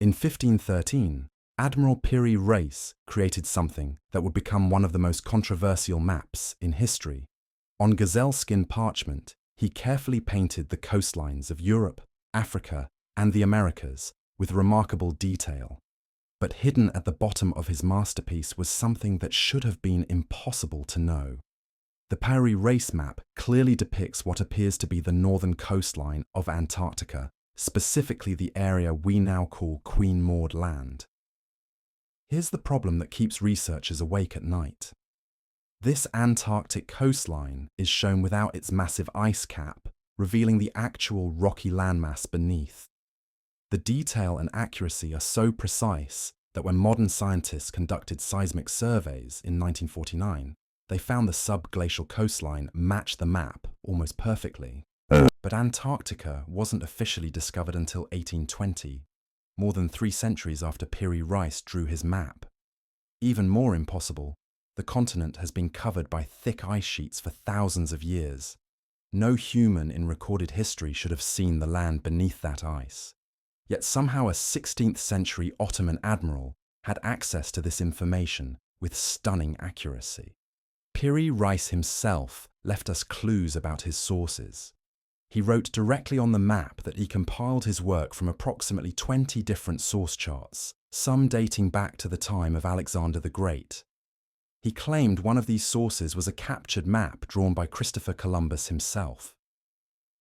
In 1513, Admiral Piri Reis created something that would become one of the most controversial maps in history. On gazelle skin parchment, he carefully painted the coastlines of Europe, Africa, and the Americas with remarkable detail. But hidden at the bottom of his masterpiece was something that should have been impossible to know. The Piri Reis map clearly depicts what appears to be the northern coastline of Antarctica, specifically the area we now call Queen Maud Land. Here's the problem that keeps researchers awake at night. This Antarctic coastline is shown without its massive ice cap, revealing the actual rocky landmass beneath. The detail and accuracy are so precise that when modern scientists conducted seismic surveys in 1949, they found the subglacial coastline matched the map almost perfectly. But Antarctica wasn't officially discovered until 1820, more than 3 centuries after Piri Reis drew his map. Even more impossible, the continent has been covered by thick ice sheets for thousands of years. No human in recorded history should have seen the land beneath that ice. Yet somehow a 16th century Ottoman admiral had access to this information with stunning accuracy. Piri Reis himself left us clues about his sources. He wrote directly on the map that he compiled his work from approximately 20 different source charts, some dating back to the time of Alexander the Great. He claimed one of these sources was a captured map drawn by Christopher Columbus himself.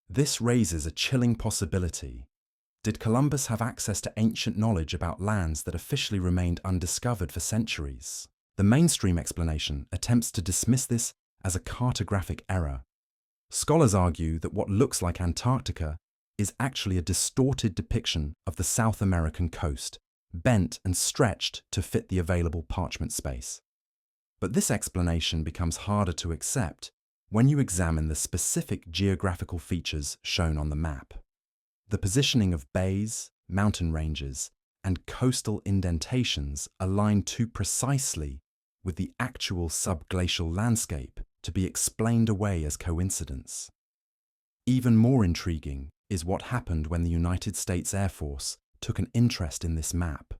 This raises a chilling possibility. Did Columbus have access to ancient knowledge about lands that officially remained undiscovered for centuries? The mainstream explanation attempts to dismiss this as a cartographic error. Scholars argue that what looks like Antarctica is actually a distorted depiction of the South American coast, bent and stretched to fit the available parchment space. But this explanation becomes harder to accept when you examine the specific geographical features shown on the map. The positioning of bays, mountain ranges, and coastal indentations align too precisely with the actual subglacial landscape to be explained away as coincidence. Even more intriguing is what happened when the United States Air Force took an interest in this map.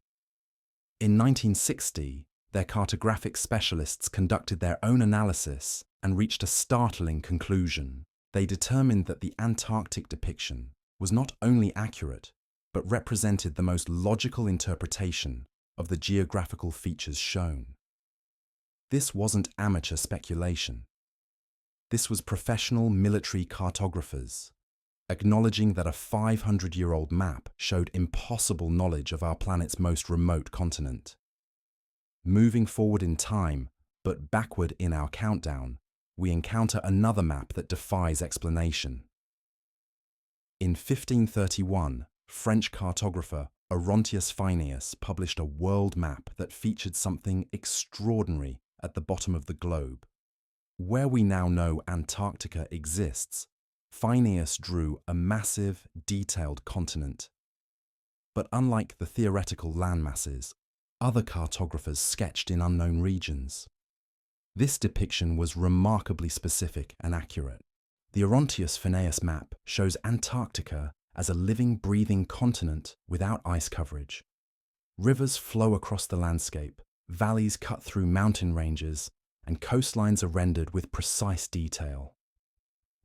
In 1960, their cartographic specialists conducted their own analysis and reached a startling conclusion. They determined that the Antarctic depiction was not only accurate, but represented the most logical interpretation of the geographical features shown. This wasn't amateur speculation. This was professional military cartographers, acknowledging that a 500-year-old map showed impossible knowledge of our planet's most remote continent. Moving forward in time, but backward in our countdown, we encounter another map that defies explanation. In 1531, French cartographer Oronteus Finaeus published a world map that featured something extraordinary at the bottom of the globe. Where we now know Antarctica exists, Phineas drew a massive, detailed continent. But unlike the theoretical landmasses, other cartographers sketched in unknown regions. This depiction was remarkably specific and accurate. The Oronteus Finaeus map shows Antarctica as a living, breathing continent without ice coverage. Rivers flow across the landscape, valleys cut through mountain ranges, and coastlines are rendered with precise detail.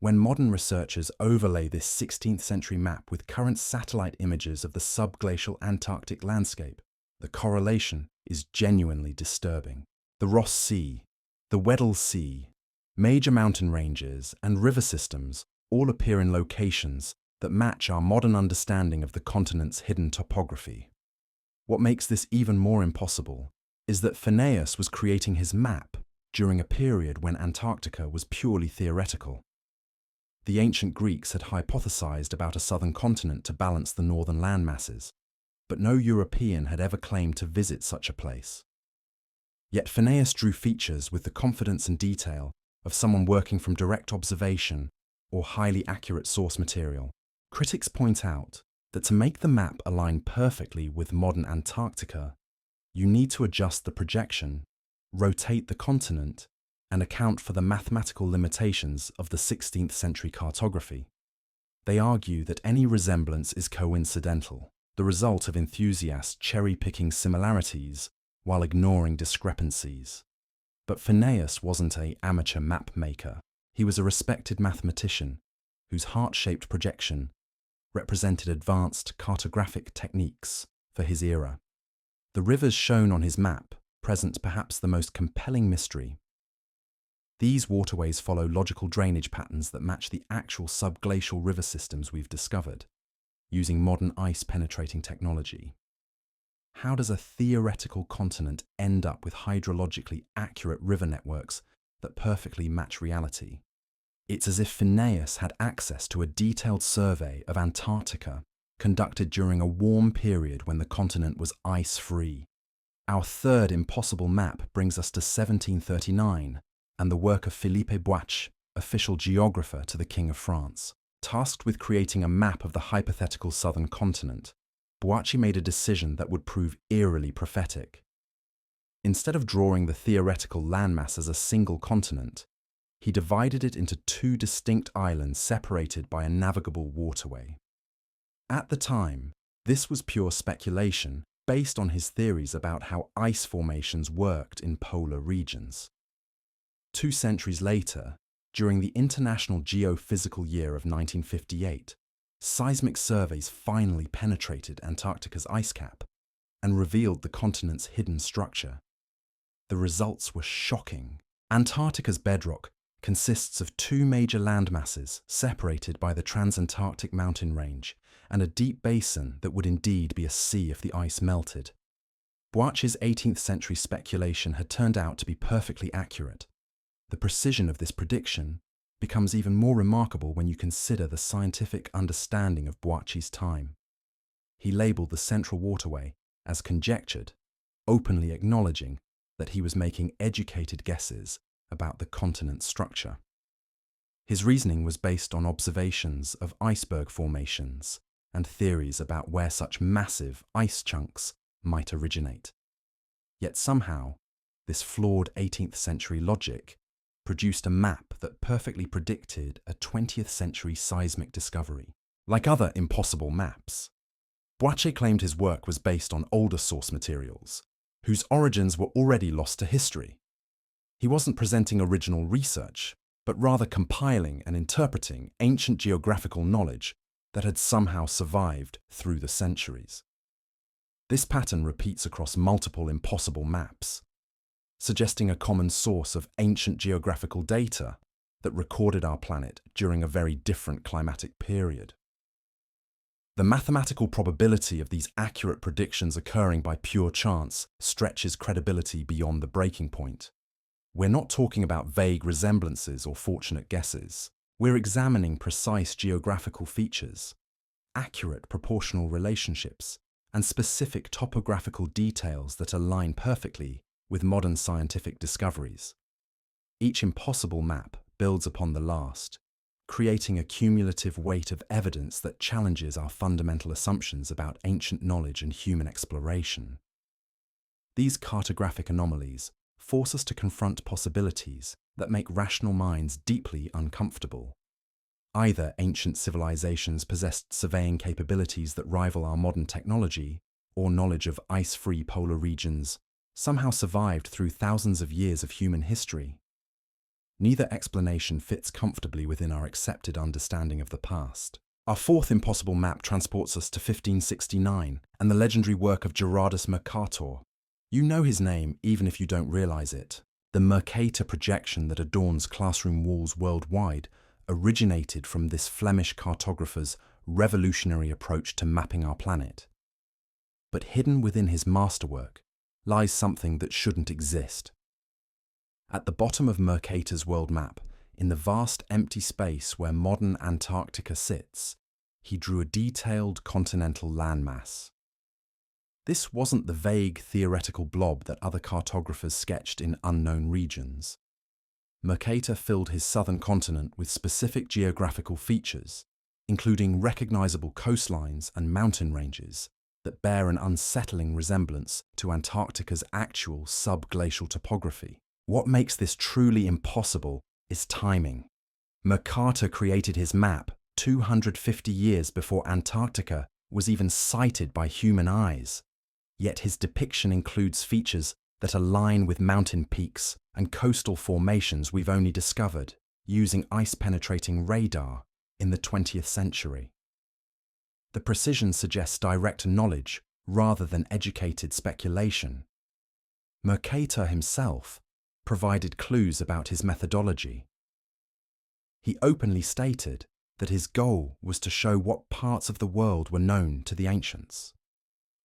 When modern researchers overlay this 16th century map with current satellite images of the subglacial Antarctic landscape, the correlation is genuinely disturbing. The Ross Sea, the Weddell Sea, major mountain ranges, and river systems all appear in locations that match our modern understanding of the continent's hidden topography. What makes this even more impossible is that Phineus was creating his map during a period when Antarctica was purely theoretical. The ancient Greeks had hypothesized about a southern continent to balance the northern landmasses, but no European had ever claimed to visit such a place. Yet Phineus drew features with the confidence and detail of someone working from direct observation or highly accurate source material. Critics point out that to make the map align perfectly with modern Antarctica, you need to adjust the projection, rotate the continent, and account for the mathematical limitations of the 16th century cartography. They argue that any resemblance is coincidental. the result of enthusiasts cherry-picking similarities while ignoring discrepancies. But Finaeus wasn't an amateur map maker. He was a respected mathematician whose heart-shaped projection represented advanced cartographic techniques for his era. The rivers shown on his map present perhaps the most compelling mystery. These waterways follow logical drainage patterns that match the actual subglacial river systems we've discovered, using modern ice-penetrating technology. How does a theoretical continent end up with hydrologically accurate river networks that perfectly match reality? It's as if Finaeus had access to a detailed survey of Antarctica conducted during a warm period when the continent was ice-free. Our third impossible map brings us to 1739 and the work of Philippe Buache, official geographer to the King of France. Tasked with creating a map of the hypothetical southern continent, Buache made a decision that would prove eerily prophetic. Instead of drawing the theoretical landmass as a single continent, he divided it into two distinct islands separated by a navigable waterway. At the time, this was pure speculation based on his theories about how ice formations worked in polar regions. 2 centuries later, during the International Geophysical Year of 1958, seismic surveys finally penetrated Antarctica's ice cap and revealed the continent's hidden structure. The results were shocking. Antarctica's bedrock consists of 2 major landmasses separated by the transantarctic mountain range and a deep basin that would indeed be a sea if the ice melted. Buache's 18th century speculation had turned out to be perfectly accurate. The precision of this prediction becomes even more remarkable when you consider the scientific understanding of Buache's time. He labelled the central waterway as conjectured, openly acknowledging that he was making educated guesses about the continent's structure. His reasoning was based on observations of iceberg formations and theories about where such massive ice chunks might originate. Yet somehow, this flawed 18th century logic produced a map that perfectly predicted a 20th century seismic discovery. Like other impossible maps, Buache claimed his work was based on older source materials, whose origins were already lost to history. He wasn't presenting original research, but rather compiling and interpreting ancient geographical knowledge that had somehow survived through the centuries. This pattern repeats across multiple impossible maps, suggesting a common source of ancient geographical data that recorded our planet during a very different climatic period. The mathematical probability of these accurate predictions occurring by pure chance stretches credibility beyond the breaking point. We're not talking about vague resemblances or fortunate guesses. We're examining precise geographical features, accurate proportional relationships, and specific topographical details that align perfectly with modern scientific discoveries. Each impossible map builds upon the last, creating a cumulative weight of evidence that challenges our fundamental assumptions about ancient knowledge and human exploration. These cartographic anomalies force us to confront possibilities that make rational minds deeply uncomfortable. Either ancient civilizations possessed surveying capabilities that rival our modern technology, or knowledge of ice-free polar regions somehow survived through thousands of years of human history. Neither explanation fits comfortably within our accepted understanding of the past. Our fourth impossible map transports us to 1569 and the legendary work of Gerardus Mercator. You know his name even if you don't realize it. The Mercator projection that adorns classroom walls worldwide originated from this Flemish cartographer's revolutionary approach to mapping our planet. But hidden within his masterwork lies something that shouldn't exist. At the bottom of Mercator's world map, in the vast empty space where modern Antarctica sits, he drew a detailed continental landmass. This wasn't the vague theoretical blob that other cartographers sketched in unknown regions. Mercator filled his southern continent with specific geographical features, including recognizable coastlines and mountain ranges that bear an unsettling resemblance to Antarctica's actual subglacial topography. What makes this truly impossible is timing. Mercator created his map 250 years before Antarctica was even sighted by human eyes, yet his depiction includes features that align with mountain peaks and coastal formations we've only discovered using ice-penetrating radar in the 20th century. The precision suggests direct knowledge rather than educated speculation. Mercator himself provided clues about his methodology. He openly stated that his goal was to show what parts of the world were known to the ancients.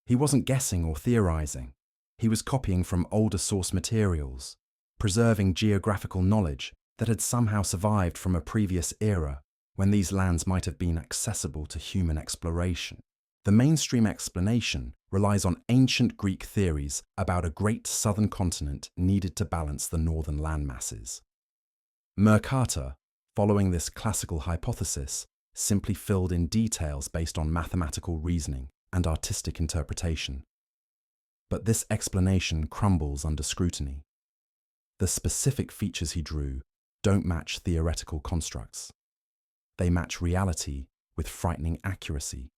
He wasn't guessing or theorizing. He was copying from older source materials, preserving geographical knowledge that had somehow survived from a previous era when these lands might have been accessible to human exploration. The mainstream explanation relies on ancient Greek theories about a great southern continent needed to balance the northern landmasses. Mercator, following this classical hypothesis, simply filled in details based on mathematical reasoning and artistic interpretation. But this explanation crumbles under scrutiny. The specific features he drew don't match theoretical constructs. They match reality with frightening accuracy.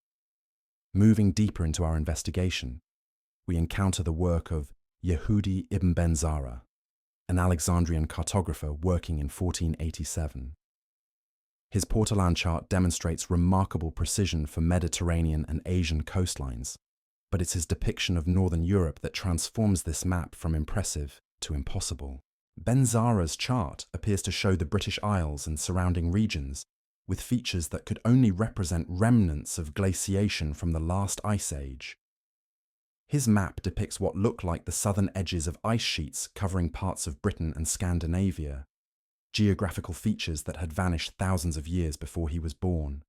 Moving deeper into our investigation, we encounter the work of Yehudi Ben Zara, an Alexandrian cartographer working in 1487. His Portolan chart demonstrates remarkable precision for Mediterranean and Asian coastlines, but it's his depiction of northern Europe that transforms this map from impressive to impossible. Ben Zara's chart appears to show the British Isles and surrounding regions with features that could only represent remnants of glaciation from the last ice age. His map depicts what look like the southern edges of ice sheets covering parts of Britain and Scandinavia, geographical features that had vanished thousands of years before he was born.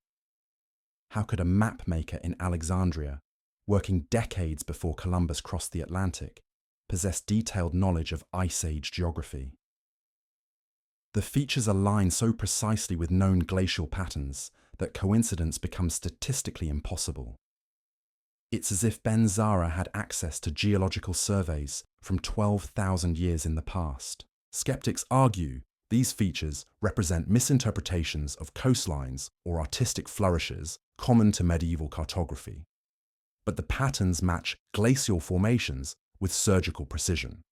How could a map maker in Alexandria, working decades before Columbus crossed the Atlantic, possess detailed knowledge of Ice Age geography? The features align so precisely with known glacial patterns that coincidence becomes statistically impossible. It's as if Ben Zara had access to geological surveys from 12,000 years in the past. Skeptics argue these features represent misinterpretations of coastlines or artistic flourishes common to medieval cartography. But the patterns match glacial formations with surgical precision.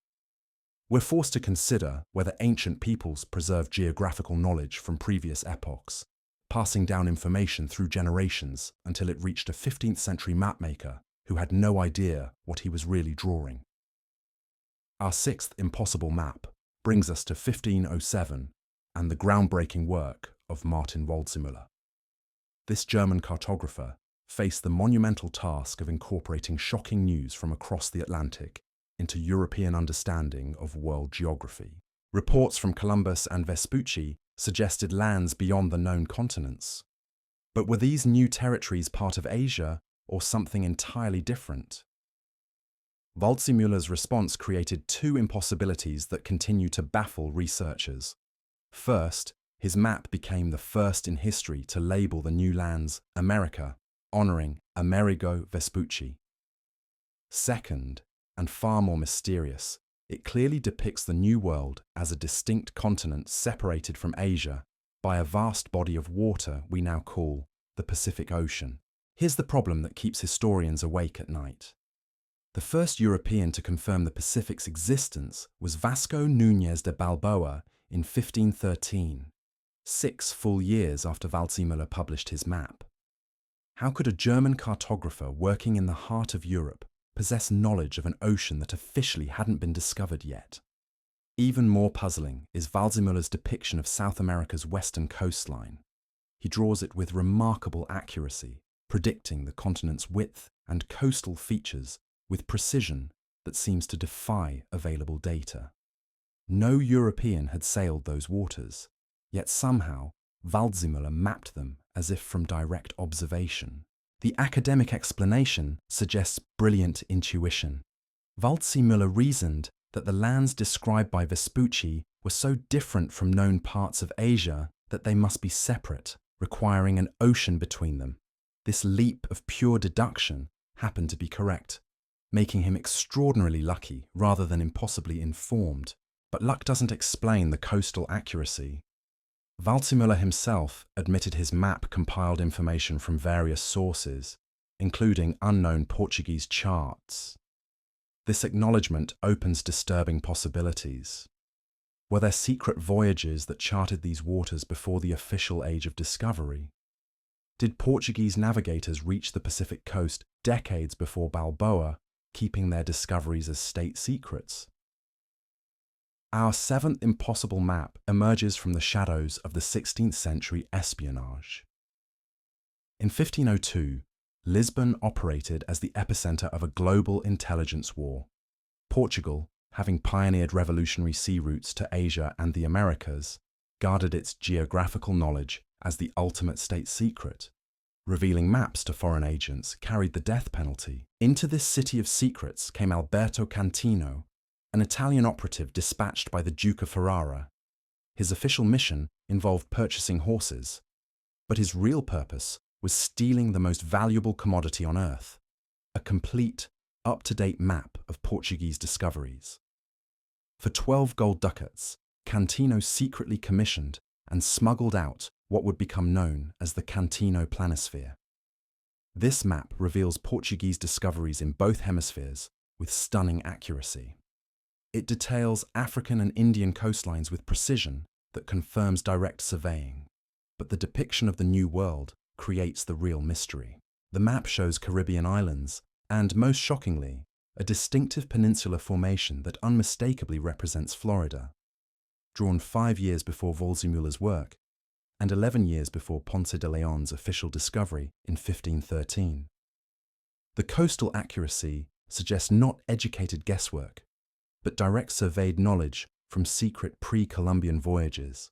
We're forced to consider whether ancient peoples preserved geographical knowledge from previous epochs, passing down information through generations until it reached a 15th century mapmaker who had no idea what he was really drawing. Our sixth impossible map brings us to 1507 and the groundbreaking work of Martin Waldseemüller. This German cartographer faced the monumental task of incorporating shocking news from across the Atlantic into European understanding of world geography. Reports from Columbus and Vespucci suggested lands beyond the known continents. But were these new territories part of Asia or something entirely different? Waldseemüller's response created two impossibilities that continue to baffle researchers. First, his map became the first in history to label the new lands America, honoring Amerigo Vespucci. Second, and far more mysterious, it clearly depicts the New World as a distinct continent separated from Asia by a vast body of water we now call the Pacific Ocean. Here's the problem that keeps historians awake at night. The first European to confirm the Pacific's existence was Vasco Núñez de Balboa in 1513, 6 full years after Waldseemüller published his map. How could a German cartographer working in the heart of Europe possess knowledge of an ocean that officially hadn't been discovered yet? Even more puzzling is Waldseemüller's depiction of South America's western coastline. He draws it with remarkable accuracy, predicting the continent's width and coastal features with precision that seems to defy available data. No European had sailed those waters, yet somehow Waldseemüller mapped them as if from direct observation. The academic explanation suggests brilliant intuition. Waldseemüller reasoned that the lands described by Vespucci were so different from known parts of Asia that they must be separate, requiring an ocean between them. This leap of pure deduction happened to be correct, making him extraordinarily lucky rather than impossibly informed. But luck doesn't explain the coastal accuracy. Waldseemüller himself admitted his map compiled information from various sources, including unknown Portuguese charts. This acknowledgement opens disturbing possibilities. Were there secret voyages that charted these waters before the official age of discovery? Did Portuguese navigators reach the Pacific coast decades before Balboa, keeping their discoveries as state secrets? Our seventh impossible map emerges from the shadows of the 16th century espionage. In 1502, Lisbon operated as the epicenter of a global intelligence war. Portugal, having pioneered revolutionary sea routes to Asia and the Americas, guarded its geographical knowledge as the ultimate state secret. Revealing maps to foreign agents carried the death penalty. Into this city of secrets came Alberto Cantino, an Italian operative dispatched by the Duke of Ferrara. His official mission involved purchasing horses, but his real purpose was stealing the most valuable commodity on Earth, a complete, up-to-date map of Portuguese discoveries. For 12 gold ducats, Cantino secretly commissioned and smuggled out what would become known as the Cantino planisphere. This map reveals Portuguese discoveries in both hemispheres with stunning accuracy. It details African and Indian coastlines with precision that confirms direct surveying, but the depiction of the New World creates the real mystery. The map shows Caribbean islands and, most shockingly, a distinctive peninsular formation that unmistakably represents Florida. Drawn 5 years before Waldseemüller's work and 11 years before Ponce de Leon's official discovery in 1513. The coastal accuracy suggests not educated guesswork, but direct surveyed knowledge from secret pre-Columbian voyages.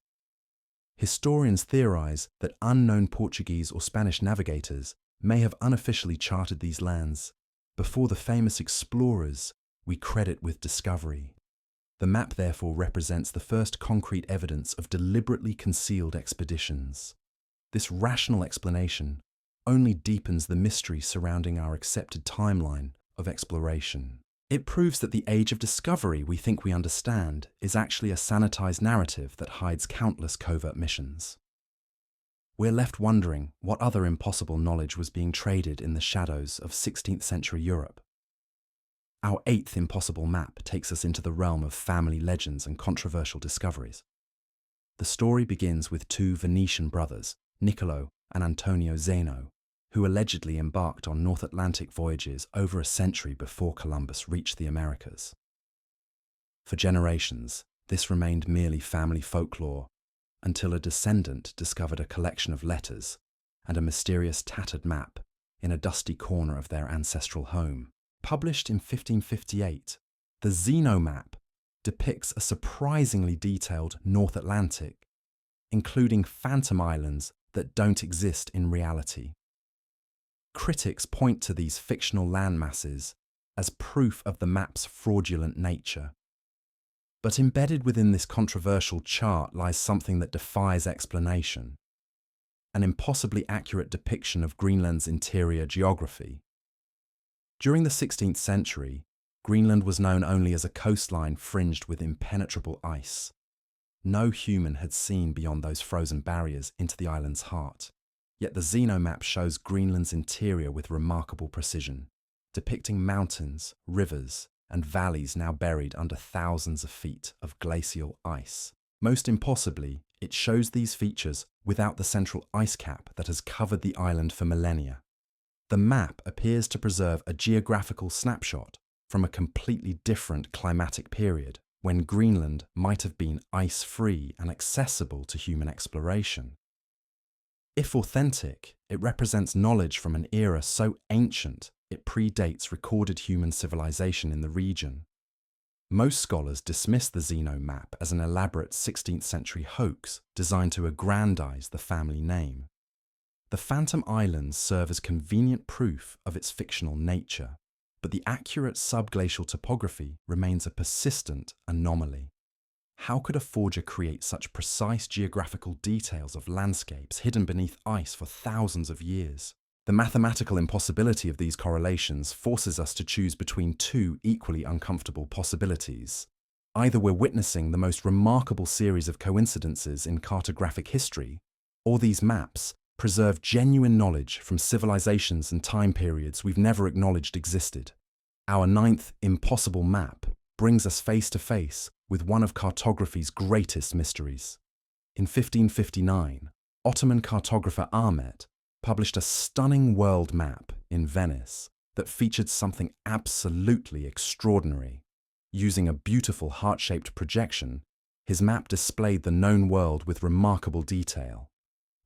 Historians theorize that unknown Portuguese or Spanish navigators may have unofficially charted these lands before the famous explorers we credit with discovery. The map therefore represents the first concrete evidence of deliberately concealed expeditions. This rational explanation only deepens the mystery surrounding our accepted timeline of exploration. It proves that the age of discovery we think we understand is actually a sanitized narrative that hides countless covert missions. We're left wondering what other impossible knowledge was being traded in the shadows of 16th century Europe. Our eighth impossible map takes us into the realm of family legends and controversial discoveries. The story begins with two Venetian brothers, Niccolo and Antonio Zeno, who allegedly embarked on North Atlantic voyages over a century before Columbus reached the Americas. For generations, this remained merely family folklore until a descendant discovered a collection of letters and a mysterious tattered map in a dusty corner of their ancestral home. Published in 1558, the Zeno map depicts a surprisingly detailed North Atlantic, including phantom islands that don't exist in reality. Critics point to these fictional landmasses as proof of the map's fraudulent nature. But embedded within this controversial chart lies something that defies explanation: an impossibly accurate depiction of Greenland's interior geography. During the 16th century, Greenland was known only as a coastline fringed with impenetrable ice. No human had seen beyond those frozen barriers into the island's heart. Yet the Zeno map shows Greenland's interior with remarkable precision, depicting mountains, rivers, and valleys now buried under thousands of feet of glacial ice. Most impossibly, it shows these features without the central ice cap that has covered the island for millennia. The map appears to preserve a geographical snapshot from a completely different climatic period, when Greenland might have been ice-free and accessible to human exploration. If authentic, it represents knowledge from an era so ancient it predates recorded human civilization in the region. Most scholars dismiss the Zeno map as an elaborate 16th century hoax designed to aggrandize the family name. The Phantom Islands serve as convenient proof of its fictional nature, but the accurate subglacial topography remains a persistent anomaly. How could a forger create such precise geographical details of landscapes hidden beneath ice for thousands of years? The mathematical impossibility of these correlations forces us to choose between two equally uncomfortable possibilities. Either we're witnessing the most remarkable series of coincidences in cartographic history, or these maps preserve genuine knowledge from civilizations and time periods we've never acknowledged existed. Our ninth impossible map brings us face to face with one of cartography's greatest mysteries. In 1559, Ottoman cartographer Ahmet published a stunning world map in Venice that featured something absolutely extraordinary. Using a beautiful heart-shaped projection, his map displayed the known world with remarkable detail.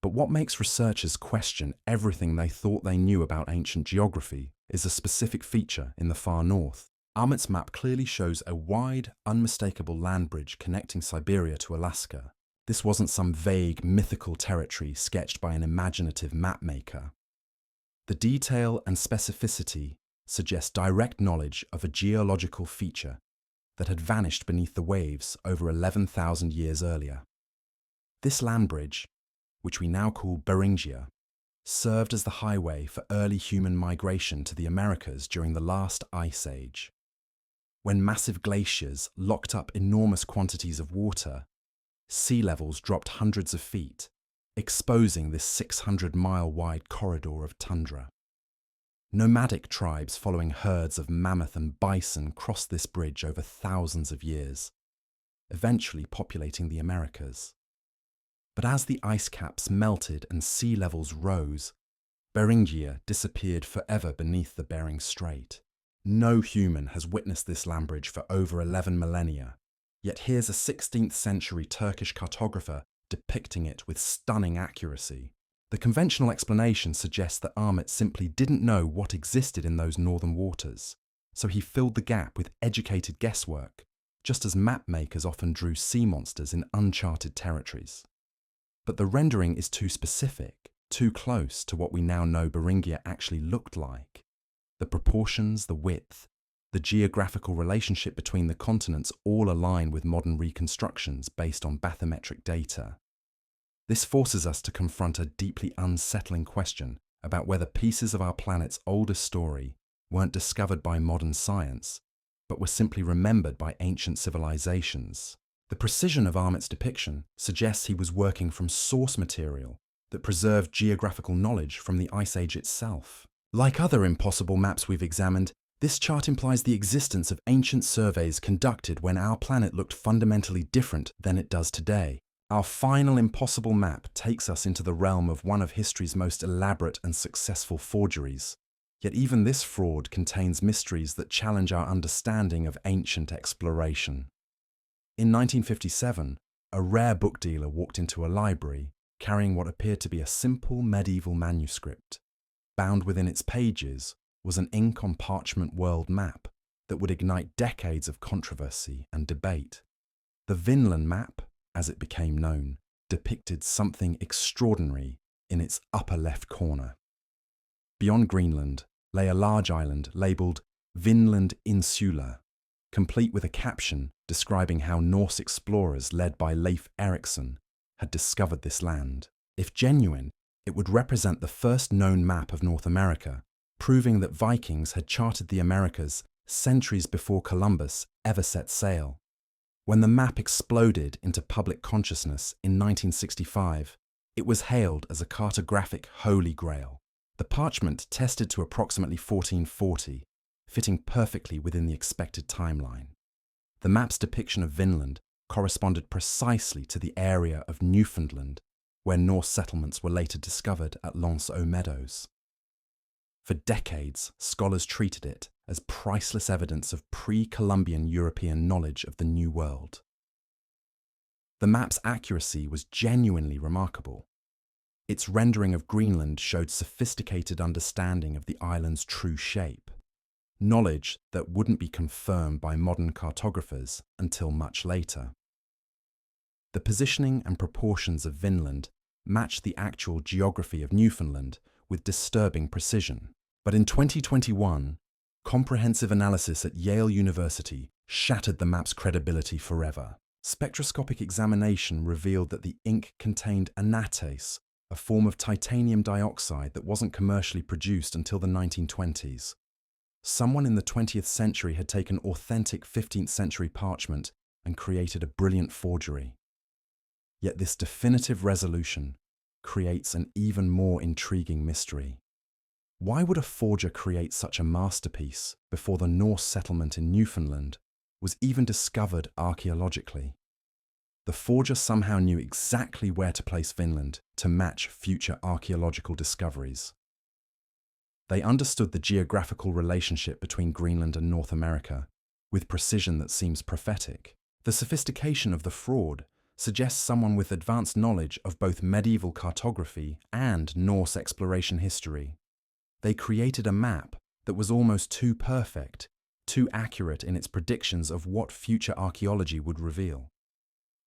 But what makes researchers question everything they thought they knew about ancient geography is a specific feature in the far north. Ahmet's map clearly shows a wide, unmistakable land bridge connecting Siberia to Alaska. This wasn't some vague, mythical territory sketched by an imaginative mapmaker. The detail and specificity suggest direct knowledge of a geological feature that had vanished beneath the waves over 11,000 years earlier. This land bridge, which we now call Beringia, served as the highway for early human migration to the Americas during the last ice age. When massive glaciers locked up enormous quantities of water, sea levels dropped hundreds of feet, exposing this 600-mile-wide corridor of tundra. Nomadic tribes following herds of mammoth and bison crossed this bridge over thousands of years, eventually populating the Americas. But as the ice caps melted and sea levels rose, Beringia disappeared forever beneath the Bering Strait. No human has witnessed this land bridge for over 11 millennia, yet here's a 16th century Turkish cartographer depicting it with stunning accuracy. The conventional explanation suggests that Ahmet simply didn't know what existed in those northern waters, so he filled the gap with educated guesswork, just as map makers often drew sea monsters in uncharted territories. But the rendering is too specific, too close to what we now know Beringia actually looked like. The proportions, the width, the geographical relationship between the continents all align with modern reconstructions based on bathymetric data. This forces us to confront a deeply unsettling question about whether pieces of our planet's oldest story weren't discovered by modern science, but were simply remembered by ancient civilizations. The precision of Ahmet's depiction suggests he was working from source material that preserved geographical knowledge from the Ice Age itself. Like other impossible maps we've examined, this chart implies the existence of ancient surveys conducted when our planet looked fundamentally different than it does today. Our final impossible map takes us into the realm of one of history's most elaborate and successful forgeries. Yet even this fraud contains mysteries that challenge our understanding of ancient exploration. In 1957, a rare book dealer walked into a library carrying what appeared to be a simple medieval manuscript. Bound within its pages was an ink on parchment world map that would ignite decades of controversy and debate. The Vinland map, as it became known, depicted something extraordinary in its upper left corner. Beyond Greenland lay a large island labelled Vinland Insular, complete with a caption describing how Norse explorers led by Leif Erikson had discovered this land. If genuine, it would represent the first known map of North America, proving that Vikings had charted the Americas centuries before Columbus ever set sail. When the map exploded into public consciousness in 1965, it was hailed as a cartographic holy grail. The parchment tested to approximately 1440, fitting perfectly within the expected timeline. The map's depiction of Vinland corresponded precisely to the area of Newfoundland, where Norse settlements were later discovered at L'Anse aux Meadows. For decades, scholars treated it as priceless evidence of pre-Columbian European knowledge of the New World. The map's accuracy was genuinely remarkable. Its rendering of Greenland showed sophisticated understanding of the island's true shape, knowledge that wouldn't be confirmed by modern cartographers until much later. The positioning and proportions of Vinland matched the actual geography of Newfoundland with disturbing precision. But in 2021, comprehensive analysis at Yale University shattered the map's credibility forever. Spectroscopic examination revealed that the ink contained anatase, a form of titanium dioxide that wasn't commercially produced until the 1920s. Someone in the 20th century had taken authentic 15th century parchment and created a brilliant forgery. Yet this definitive resolution creates an even more intriguing mystery. Why would a forger create such a masterpiece before the Norse settlement in Newfoundland was even discovered archaeologically? The forger somehow knew exactly where to place Vinland to match future archaeological discoveries. They understood the geographical relationship between Greenland and North America with precision that seems prophetic. The sophistication of the fraud suggests someone with advanced knowledge of both medieval cartography and Norse exploration history. They created a map that was almost too perfect, too accurate in its predictions of what future archaeology would reveal.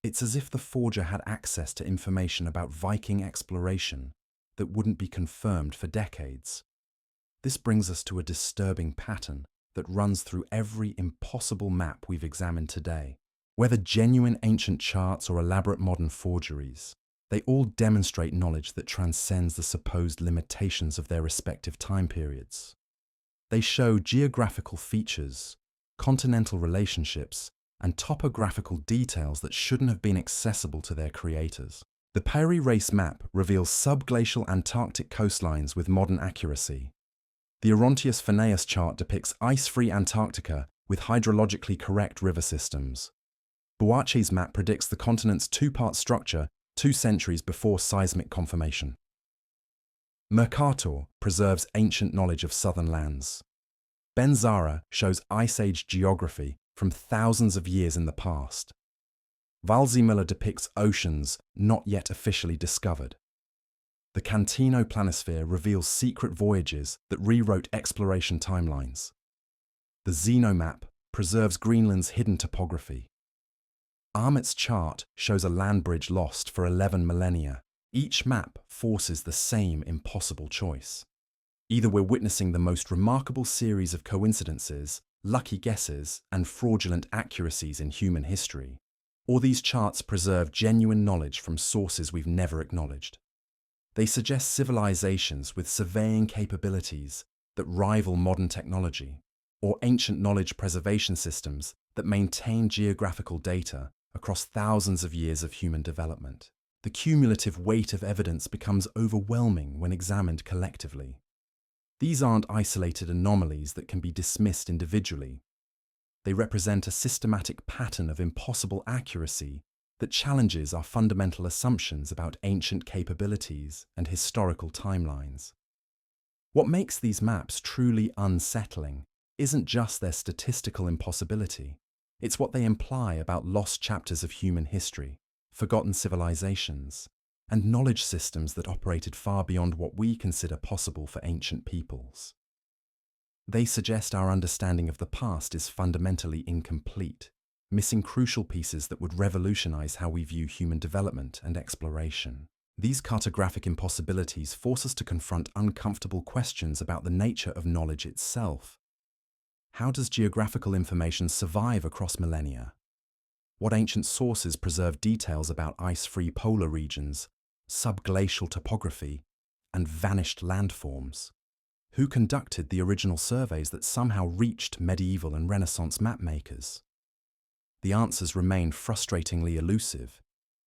It's as if the forger had access to information about Viking exploration that wouldn't be confirmed for decades. This brings us to a disturbing pattern that runs through every impossible map we've examined today. Whether genuine ancient charts or elaborate modern forgeries, they all demonstrate knowledge that transcends the supposed limitations of their respective time periods. They show geographical features, continental relationships, and topographical details that shouldn't have been accessible to their creators. The Piri Reis map reveals subglacial Antarctic coastlines with modern accuracy. The Oronteus Finaeus chart depicts ice-free Antarctica with hydrologically correct river systems. Buache's map predicts the continent's two-part structure 2 centuries before seismic confirmation. Mercator preserves ancient knowledge of southern lands. Ben Zara shows Ice Age geography from thousands of years in the past. Waldseemüller depicts oceans not yet officially discovered. The Cantino planisphere reveals secret voyages that rewrote exploration timelines. The Zeno map preserves Greenland's hidden topography. Ahmet's chart shows a land bridge lost for 11 millennia. Each map forces the same impossible choice. Either we're witnessing the most remarkable series of coincidences, lucky guesses, and fraudulent accuracies in human history, or these charts preserve genuine knowledge from sources we've never acknowledged. They suggest civilizations with surveying capabilities that rival modern technology, or ancient knowledge preservation systems that maintain geographical data across thousands of years of human development. The cumulative weight of evidence becomes overwhelming when examined collectively. These aren't isolated anomalies that can be dismissed individually. They represent a systematic pattern of impossible accuracy that challenges our fundamental assumptions about ancient capabilities and historical timelines. What makes these maps truly unsettling isn't just their statistical impossibility. It's what they imply about lost chapters of human history, forgotten civilizations, and knowledge systems that operated far beyond what we consider possible for ancient peoples. They suggest our understanding of the past is fundamentally incomplete, missing crucial pieces that would revolutionize how we view human development and exploration. These cartographic impossibilities force us to confront uncomfortable questions about the nature of knowledge itself. How does geographical information survive across millennia? What ancient sources preserve details about ice-free polar regions, subglacial topography, and vanished landforms? Who conducted the original surveys that somehow reached medieval and Renaissance mapmakers? The answers remain frustratingly elusive,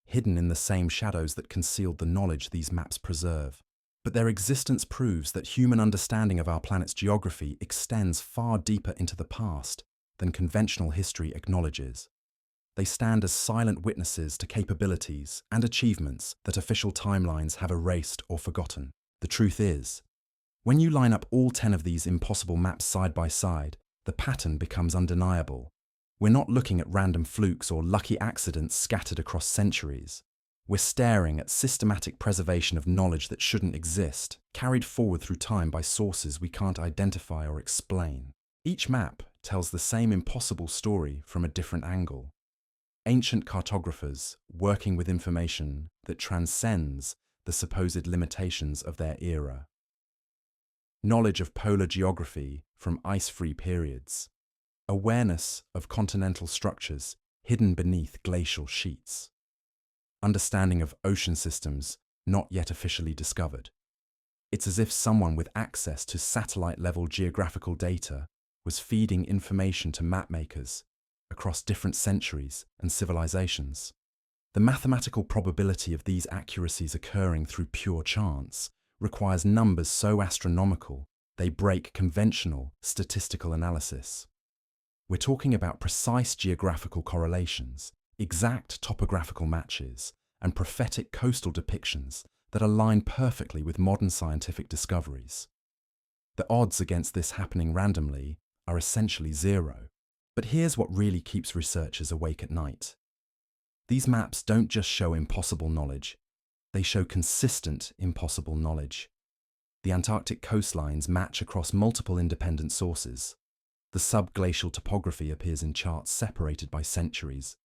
hidden in the same shadows that concealed the knowledge these maps preserve. But their existence proves that human understanding of our planet's geography extends far deeper into the past than conventional history acknowledges. They stand as silent witnesses to capabilities and achievements that official timelines have erased or forgotten. The truth is, when you line up all 10 of these impossible maps side by side, the pattern becomes undeniable. We're not looking at random flukes or lucky accidents scattered across centuries. We're staring at systematic preservation of knowledge that shouldn't exist, carried forward through time by sources we can't identify or explain. Each map tells the same impossible story from a different angle. Ancient cartographers working with information that transcends the supposed limitations of their era. Knowledge of polar geography from ice-free periods. Awareness of continental structures hidden beneath glacial sheets. Understanding of ocean systems not yet officially discovered. It's as if someone with access to satellite-level geographical data was feeding information to mapmakers across different centuries and civilizations. The mathematical probability of these accuracies occurring through pure chance requires numbers so astronomical they break conventional statistical analysis. We're talking about precise geographical correlations, exact topographical matches, and prophetic coastal depictions that align perfectly with modern scientific discoveries. The odds against this happening randomly are essentially zero. But here's what really keeps researchers awake at night. These maps don't just show impossible knowledge, they show consistent impossible knowledge. The Antarctic coastlines match across multiple independent sources. The subglacial topography appears in charts separated by centuries.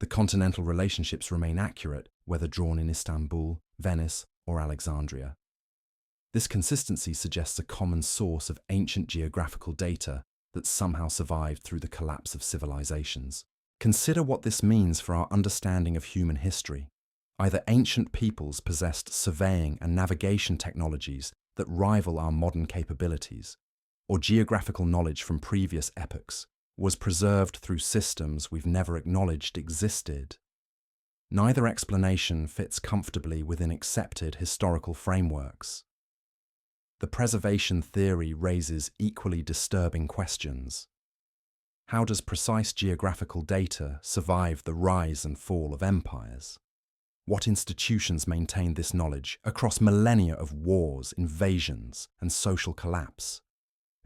The continental relationships remain accurate, whether drawn in Istanbul, Venice, or Alexandria. This consistency suggests a common source of ancient geographical data that somehow survived through the collapse of civilizations. Consider what this means for our understanding of human history. Either ancient peoples possessed surveying and navigation technologies that rival our modern capabilities, or geographical knowledge from previous epochs was preserved through systems we've never acknowledged existed. Neither explanation fits comfortably within accepted historical frameworks. The preservation theory raises equally disturbing questions. How does precise geographical data survive the rise and fall of empires? What institutions maintain this knowledge across millennia of wars, invasions, and social collapse?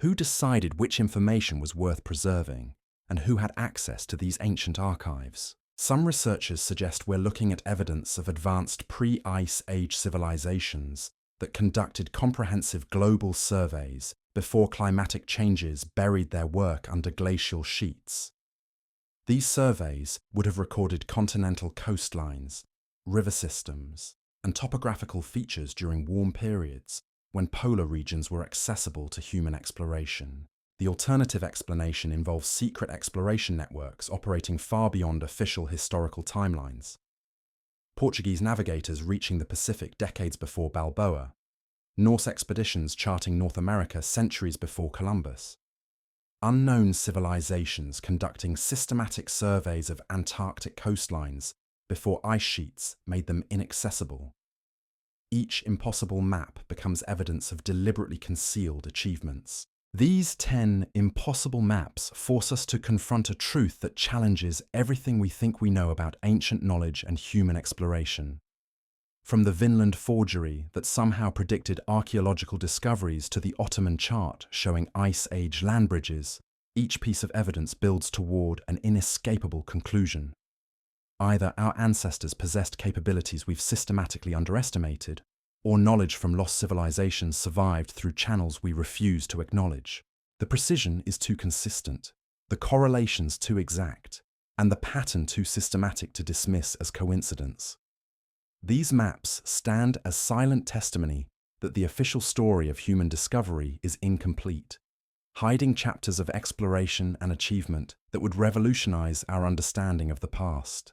Who decided which information was worth preserving, and who had access to these ancient archives? Some researchers suggest we're looking at evidence of advanced pre-Ice Age civilizations that conducted comprehensive global surveys before climatic changes buried their work under glacial sheets. These surveys would have recorded continental coastlines, river systems, and topographical features during warm periods when polar regions were accessible to human exploration. The alternative explanation involves secret exploration networks operating far beyond official historical timelines. Portuguese navigators reaching the Pacific decades before Balboa, Norse expeditions charting North America centuries before Columbus, unknown civilizations conducting systematic surveys of Antarctic coastlines before ice sheets made them inaccessible. Each impossible map becomes evidence of deliberately concealed achievements. These 10 impossible maps force us to confront a truth that challenges everything we think we know about ancient knowledge and human exploration. From the Vinland forgery that somehow predicted archaeological discoveries to the Ottoman chart showing Ice Age land bridges, each piece of evidence builds toward an inescapable conclusion. Either our ancestors possessed capabilities we've systematically underestimated, or knowledge from lost civilizations survived through channels we refuse to acknowledge. The precision is too consistent, the correlations too exact, and the pattern too systematic to dismiss as coincidence. These maps stand as silent testimony that the official story of human discovery is incomplete, hiding chapters of exploration and achievement that would revolutionize our understanding of the past.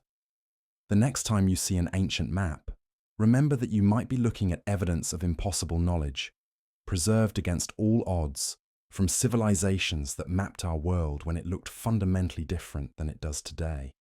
The next time you see an ancient map, remember that you might be looking at evidence of impossible knowledge, preserved against all odds, from civilizations that mapped our world when it looked fundamentally different than it does today.